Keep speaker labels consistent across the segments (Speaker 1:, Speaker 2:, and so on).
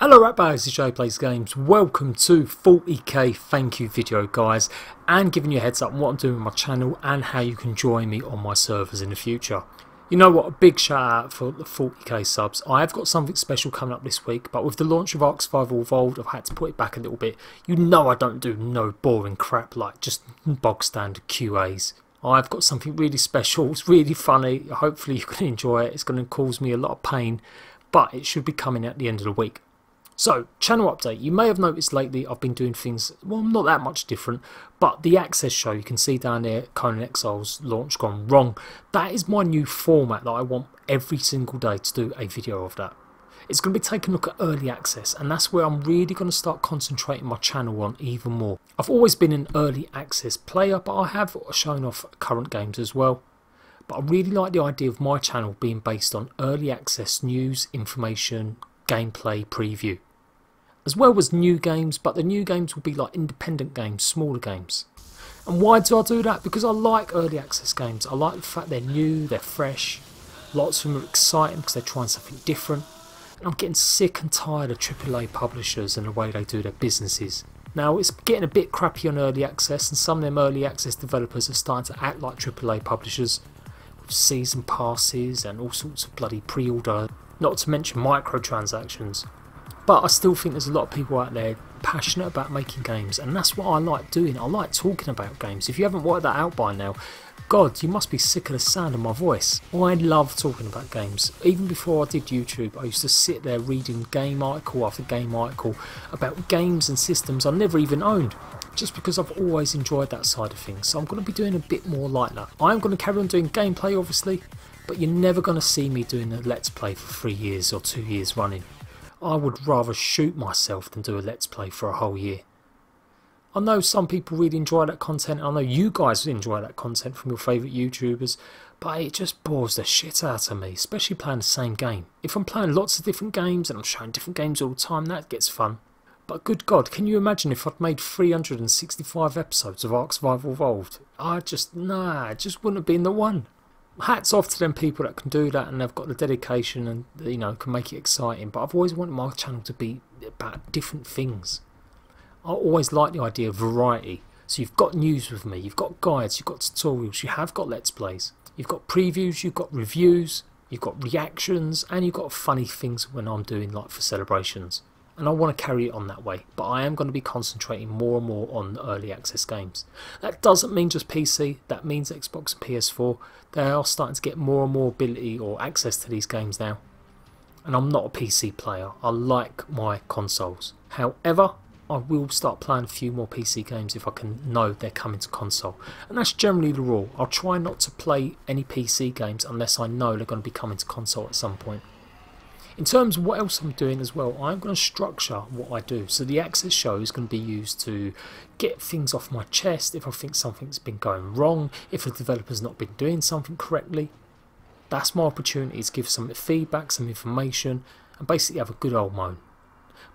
Speaker 1: Hello Ratbags, it's Jade Plays Games. Welcome to 40k thank you video guys, and giving you a heads up on what I'm doing with my channel and how you can join me on my servers in the future. You know what, a big shout out for the 40k subs. I have got something special coming up this week, but with the launch of Ark Survival Evolved I've had to put it back a little bit. You know I don't do no boring crap like just bog standard QAs. I've got something really special, it's really funny, hopefully you can enjoy it. It's going to cause me a lot of pain, but it should be coming at the end of the week. So, channel update. You may have noticed lately I've been doing things, well, not that much different, but the Access show, you can see down there, Conan Exile's launch gone wrong. That is my new format that I want every single day to do a video of that. It's going to be taking a look at early access, and that's where I'm really going to start concentrating my channel on even more. I've always been an early access player, but I have shown off current games as well. But I really like the idea of my channel being based on early access news, information, gameplay, preview, as well as new games, but the new games will be like independent games, smaller games. And why do I do that? Because I like early access games. I like the fact they're new, they're fresh, lots of them are exciting because they're trying something different. And I'm getting sick and tired of AAA publishers and the way they do their businesses. Now it's getting a bit crappy on early access, and some of them early access developers are starting to act like AAA publishers with season passes and all sorts of bloody pre-order, not to mention microtransactions. But I still think there's a lot of people out there passionate about making games, and that's what I like doing. I like talking about games. If you haven't worked that out by now, God, you must be sick of the sound of my voice. I love talking about games. Even before I did YouTube, I used to sit there reading game article after game article about games and systems I never even owned, just because I've always enjoyed that side of things. So I'm going to be doing a bit more like that. I'm going to carry on doing gameplay obviously, but you're never going to see me doing a Let's Play for 3 years or 2 years running. I would rather shoot myself than do a Let's Play for a whole year. I know some people really enjoy that content. I know you guys enjoy that content from your favourite YouTubers, but it just bores the shit out of me, especially playing the same game. If I'm playing lots of different games and I'm showing different games all the time, that gets fun. But good God, can you imagine if I'd made 365 episodes of Ark Survival Evolved? It just wouldn't have been the one. Hats off to them people that can do that and they've got the dedication and, you know, can make it exciting. But I've always wanted my channel to be about different things. I always like the idea of variety. So you've got news with me, you've got guides, you've got tutorials, you have got Let's Plays, you've got previews, you've got reviews, you've got reactions, and you've got funny things when I'm doing like for celebrations. And I want to carry it on that way, but I am going to be concentrating more and more on early access games. That doesn't mean just PC, that means Xbox and PS4. They are starting to get more and more ability or access to these games now. And I'm not a PC player, I like my consoles. However, I will start playing a few more PC games if I can know they're coming to console. And that's generally the rule. I'll try not to play any PC games unless I know they're going to be coming to console at some point. In terms of what else I'm doing as well, I'm going to structure what I do. So the Access show is going to be used to get things off my chest if I think something's been going wrong, if a developer's not been doing something correctly. That's my opportunity to give some feedback, some information, and basically have a good old moan.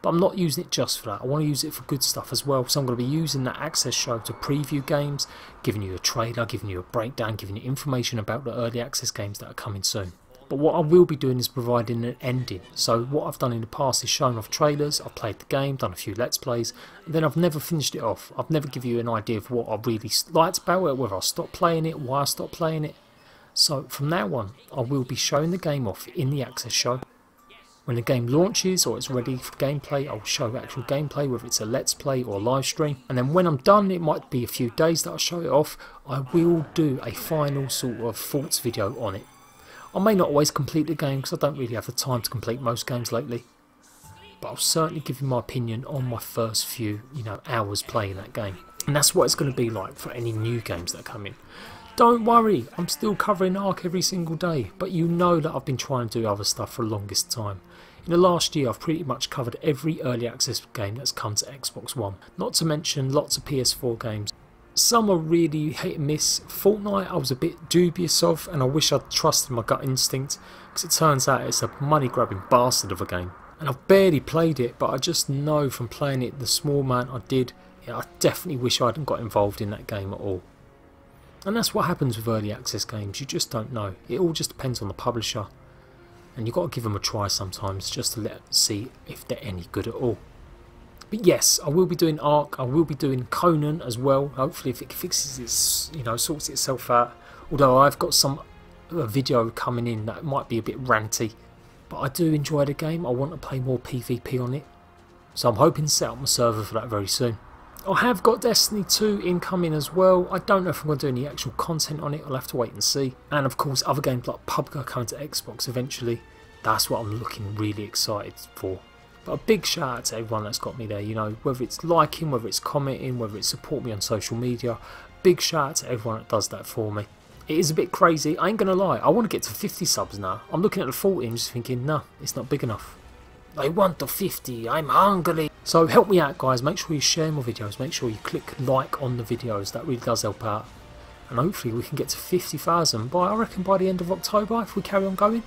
Speaker 1: But I'm not using it just for that, I want to use it for good stuff as well. So I'm going to be using that Access show to preview games, giving you a trailer, giving you a breakdown, giving you information about the early access games that are coming soon. But what I will be doing is providing an ending. So what I've done in the past is showing off trailers, I've played the game, done a few Let's Plays, and then I've never finished it off. I've never given you an idea of what I really liked about it, whether I stopped playing it, why I stopped playing it. So from now on, I will be showing the game off in the Access show. When the game launches or it's ready for gameplay, I'll show actual gameplay, whether it's a Let's Play or a live stream. And then when I'm done, it might be a few days that I'll show it off, I will do a final sort of thoughts video on it. I may not always complete the game because I don't really have the time to complete most games lately, but I'll certainly give you my opinion on my first few, hours playing that game. And that's what it's going to be like for any new games that come in. Don't worry, I'm still covering Ark every single day, but you know that I've been trying to do other stuff for the longest time. In the last year I've pretty much covered every early access game that's come to Xbox One, not to mention lots of PS4 games. Some are really hit and miss. Fortnite I was a bit dubious of, and I wish I'd trusted my gut instinct, because it turns out it's a money grabbing bastard of a game. And I've barely played it, but I just know from playing it the small amount I did, I definitely wish I hadn't got involved in that game at all. And that's what happens with early access games, you just don't know. It all just depends on the publisher. and you've got to give them a try sometimes just to see if they're any good at all. But yes, I will be doing Ark, I will be doing Conan as well, hopefully if it fixes its, sorts itself out. Although I've got some video coming in that might be a bit ranty, but I do enjoy the game. I want to play more PvP on it, so I'm hoping to set up my server for that very soon. I have got Destiny 2 incoming as well. I don't know if I'm going to do any actual content on it, I'll have to wait and see. And of course other games like PUBG are coming to Xbox eventually. That's what I'm looking really excited for. But a big shout out to everyone that's got me there, whether it's liking, whether it's commenting, whether it's support me on social media. Big shout out to everyone that does that for me. It is a bit crazy, I ain't gonna lie, I want to get to 50 subs now. I'm looking at the 40 and just thinking, no, it's not big enough. I want the 50, I'm hungry. So help me out guys, make sure you share my videos, make sure you click like on the videos, that really does help out. And hopefully we can get to 50,000 I reckon by the end of October if we carry on going.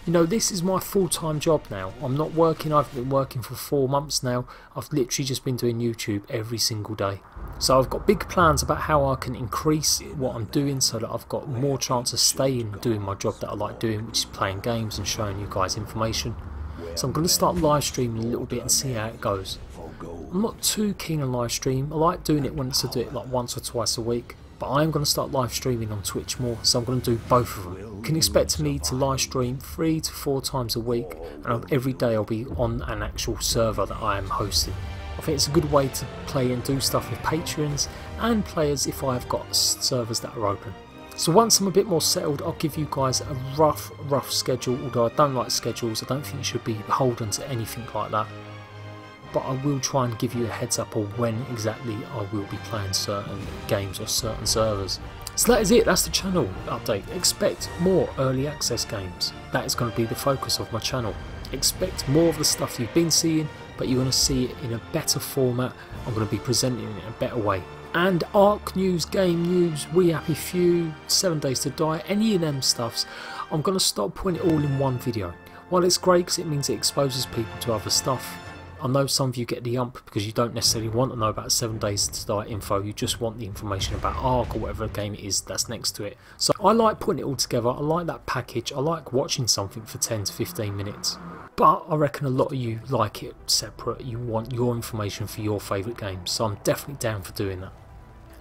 Speaker 1: This is my full-time job now. I'm not working, I've been working for 4 months now. I've literally just been doing YouTube every single day. So I've got big plans about how I can increase what I'm doing so that I've got more chance of staying doing my job that I like doing, which is playing games and showing you guys information. So I'm going to start live streaming a little bit and see how it goes. I'm not too keen on live stream. I like doing it once I do it like once or twice a week. But I am going to start live streaming on Twitch more, so I'm going to do both of them. You can expect me to live stream 3 to 4 times a week, and every day I'll be on an actual server that I am hosting. I think it's a good way to play and do stuff with patrons and players if I've got servers that are open. So once I'm a bit more settled, I'll give you guys a rough schedule, although I don't like schedules. I don't think you should be beholden to anything like that. But I will try and give you a heads up on when exactly I will be playing certain games or certain servers. So that is it, that's the channel update. Expect more early access games. That is going to be the focus of my channel. Expect more of the stuff you've been seeing, but you're going to see it in a better format. I'm going to be presenting it in a better way. And Ark news, game news, We Happy Few, 7 Days to Die, any of them stuffs, I'm going to stop putting it all in one video. While it's great because it means it exposes people to other stuff, I know some of you get the ump because you don't necessarily want to know about 7 Days to Die info, you just want the information about Ark or whatever game it is that's next to it. So I like putting it all together, I like that package, I like watching something for 10 to 15 minutes. But I reckon a lot of you like it separate, you want your information for your favourite games, so I'm definitely down for doing that.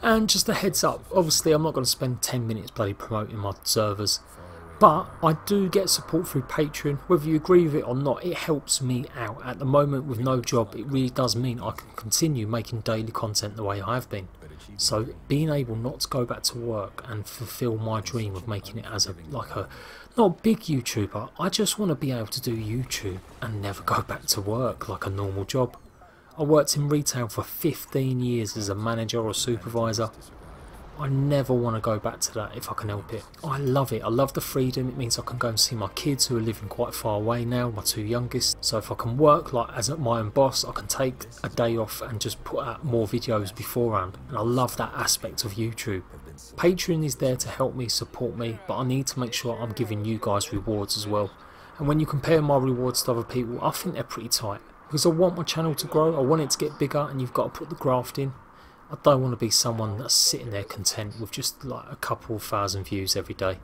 Speaker 1: And just a heads up, obviously I'm not going to spend 10 minutes bloody promoting my servers. But I do get support through Patreon. Whether you agree with it or not, it helps me out. At the moment with no job, it really does mean I can continue making daily content the way I have been. So being able not to go back to work and fulfill my dream of making it as not a big YouTuber, I just want to be able to do YouTube and never go back to work like a normal job. I worked in retail for 15 years as a manager or supervisor. I never want to go back to that if I can help it. I love it. I love the freedom. It means I can go and see my kids who are living quite far away now, my 2 youngest. So if I can work like as my own boss, I can take a day off and just put out more videos beforehand. And I love that aspect of YouTube. Patreon is there to help me, support me, but I need to make sure I'm giving you guys rewards as well. And when you compare my rewards to other people, I think they're pretty tight. Because I want my channel to grow, I want it to get bigger, and you've got to put the graft in. I don't want to be someone that's sitting there content with just like a couple thousand views every day.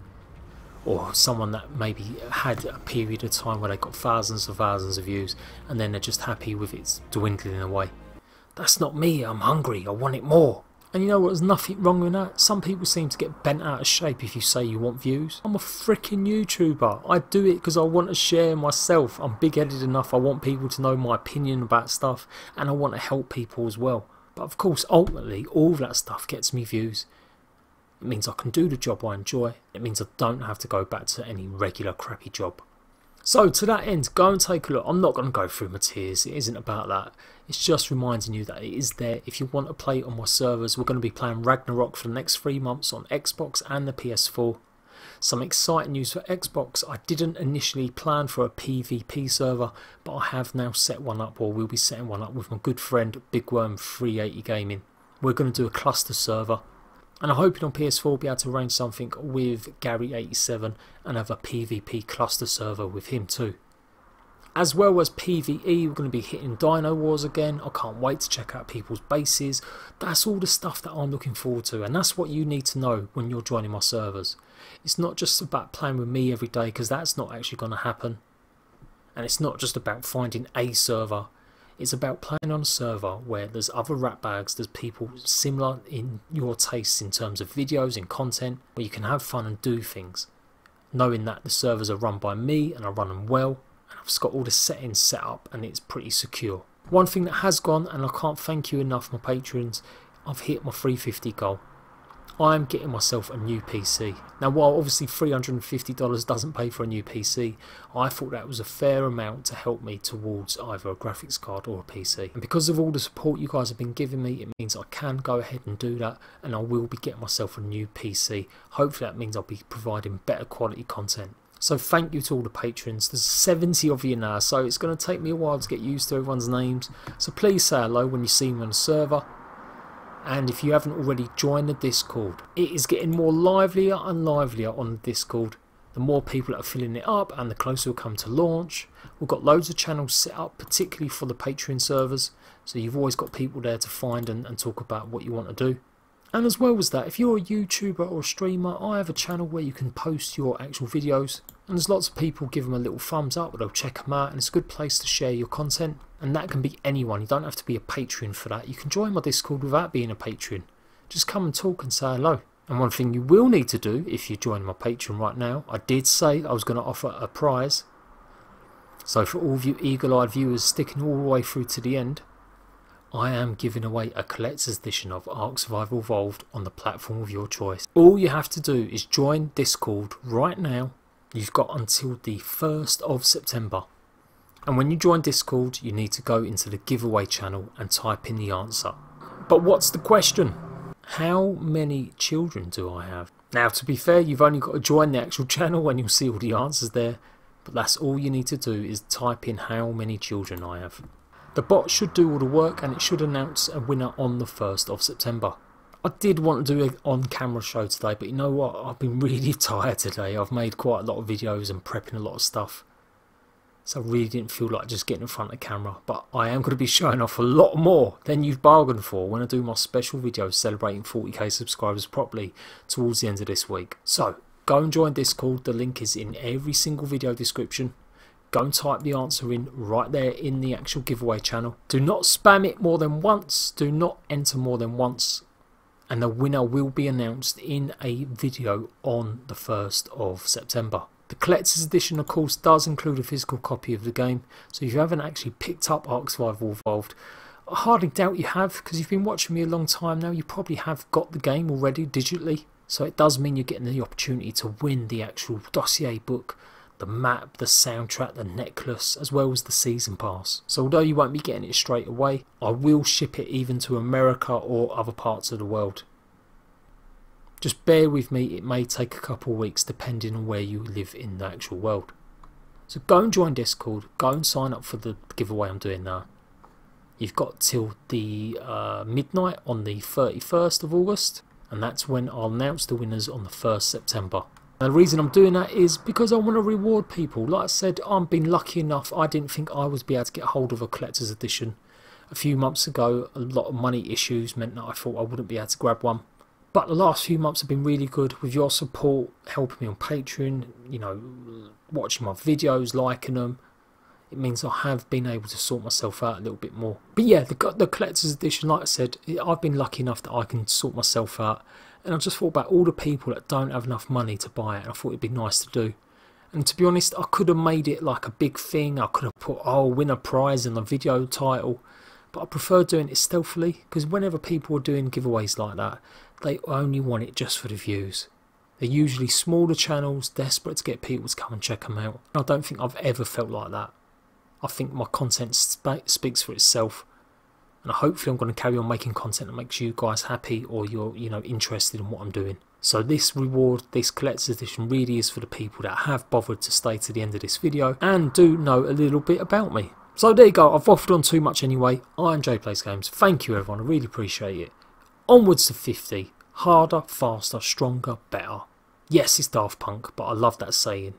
Speaker 1: Or someone that maybe had a period of time where they got thousands of views and then they're just happy with it dwindling away. That's not me, I'm hungry, I want it more. And you know what, there's nothing wrong with that. Some people seem to get bent out of shape if you say you want views. I'm a freaking YouTuber. I do it because I want to share myself. I'm big-headed enough, I want people to know my opinion about stuff and I want to help people as well. But of course, ultimately, all that stuff gets me views. It means I can do the job I enjoy. It means I don't have to go back to any regular crappy job. So to that end, go and take a look. I'm not going to go through my tiers. It isn't about that. It's just reminding you that it is there. If you want to play it on my servers, we're going to be playing Ragnarok for the next 3 months on Xbox and the PS4. Some exciting news for Xbox. I didn't initially plan for a PvP server, but I have now set one up, or will be setting one up with my good friend Bigworm380 Gaming. We're going to do a cluster server, and I'm hoping on PS4 we'll be able to arrange something with Gary87 and have a PvP cluster server with him too. As well as PvE, we're going to be hitting Dino Wars again. I can't wait to check out people's bases. That's all the stuff that I'm looking forward to, and that's what you need to know when you're joining my servers. It's not just about playing with me every day, because that's not actually going to happen. And it's not just about finding a server. It's about playing on a server where there's other ratbags, there's people similar in your tastes in terms of videos and content, where you can have fun and do things. Knowing that the servers are run by me and I run them well. I've got all the settings set up and it's pretty secure. One thing that has gone, and I can't thank you enough my patrons, I've hit my 350 goal. I'm getting myself a new PC. Now while obviously $350 doesn't pay for a new PC, I thought that was a fair amount to help me towards either a graphics card or a PC. And because of all the support you guys have been giving me, it means I can go ahead and do that, and I will be getting myself a new PC. Hopefully that means I'll be providing better quality content. So thank you to all the patrons. There's 70 of you now, so it's going to take me a while to get used to everyone's names. So please say hello when you see me on the server. And if you haven't already joined the Discord, it is getting more livelier and livelier on the Discord. The more people that are filling it up and the closer we come to launch. We've got loads of channels set up, particularly for the Patreon servers. So you've always got people there to find and talk about what you want to do. And as well as that, if you're a YouTuber or a streamer, I have a channel where you can post your actual videos. And there's lots of people give them a little thumbs up, or they'll check them out, and it's a good place to share your content. And that can be anyone, you don't have to be a Patreon for that. You can join my Discord without being a Patreon. Just come and talk and say hello. And one thing you will need to do if you join my Patreon right now, I did say I was going to offer a prize. So for all of you eagle-eyed viewers sticking all the way through to the end, I am giving away a collector's edition of Ark Survival Evolved on the platform of your choice. All you have to do is join Discord right now. You've got until the 1st of September. And when you join Discord, you need to go into the giveaway channel and type in the answer. But what's the question? How many children do I have? Now to be fair, you've only got to join the actual channel and you'll see all the answers there. But that's all you need to do is type in how many children I have. The bot should do all the work and it should announce a winner on the 1st of September. I did want to do an on-camera show today, but you know what? I've been really tired today. I've made quite a lot of videos and prepping a lot of stuff. So I really didn't feel like just getting in front of the camera. But I am going to be showing off a lot more than you've bargained for when I do my special videos celebrating 40k subscribers properly towards the end of this week. So go and join Discord. The link is in every single video description. Go and type the answer in right there in the actual giveaway channel. Do not spam it more than once. Do not enter more than once. And the winner will be announced in a video on the 1st of September. The collector's edition of course does include a physical copy of the game. So if you haven't actually picked up Ark Survival Evolved, I hardly doubt you have, because you've been watching me a long time now. You probably have got the game already digitally. So it does mean you're getting the opportunity to win the actual dossier book, the map, the soundtrack, the necklace, as well as the season pass. So although you won't be getting it straight away, I will ship it even to America or other parts of the world. Just bear with me, it may take a couple of weeks depending on where you live in the actual world. So go and join Discord, go and sign up for the giveaway I'm doing now. You've got till the midnight on the 31st of August, and that's when I'll announce the winners on the 1st September. The reason I'm doing that is because I want to reward people. Like I said, I've been lucky enough. I didn't think I would be able to get hold of a collector's edition. A few months ago, a lot of money issues meant that I thought I wouldn't be able to grab one. But the last few months have been really good with your support, helping me on Patreon, you know, watching my videos, liking them. It means I have been able to sort myself out a little bit more. But yeah, the collector's edition, like I said, I've been lucky enough that I can sort myself out. And I just thought about all the people that don't have enough money to buy it, and I thought it'd be nice to do. And to be honest, I could have made it like a big thing. I could have put, oh, win a prize in the video title. But I prefer doing it stealthily, because whenever people are doing giveaways like that, they only want it just for the views. They're usually smaller channels, desperate to get people to come and check them out. I don't think I've ever felt like that. I think my content speaks for itself. And hopefully I'm going to carry on making content that makes you guys happy, or you're, you know, interested in what I'm doing. So this reward, this collector's edition, really is for the people that have bothered to stay to the end of this video and do know a little bit about me. So there you go, I've waffled on too much anyway. I am Jade Plays Games. Thank you everyone, I really appreciate it. Onwards to 50. Harder, faster, stronger, better. Yes, it's Daft Punk, but I love that saying.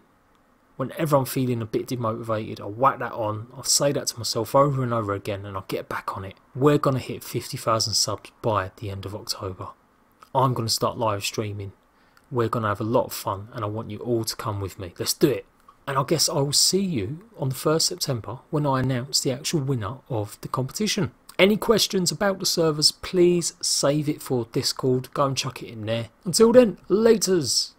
Speaker 1: Whenever I'm feeling a bit demotivated, I whack that on, I say that to myself over and over again, and I get back on it. We're going to hit 50,000 subs by the end of October. I'm going to start live streaming. We're going to have a lot of fun, and I want you all to come with me. Let's do it. And I guess I will see you on the 1st September when I announce the actual winner of the competition. Any questions about the servers, please save it for Discord. Go and chuck it in there. Until then, laters.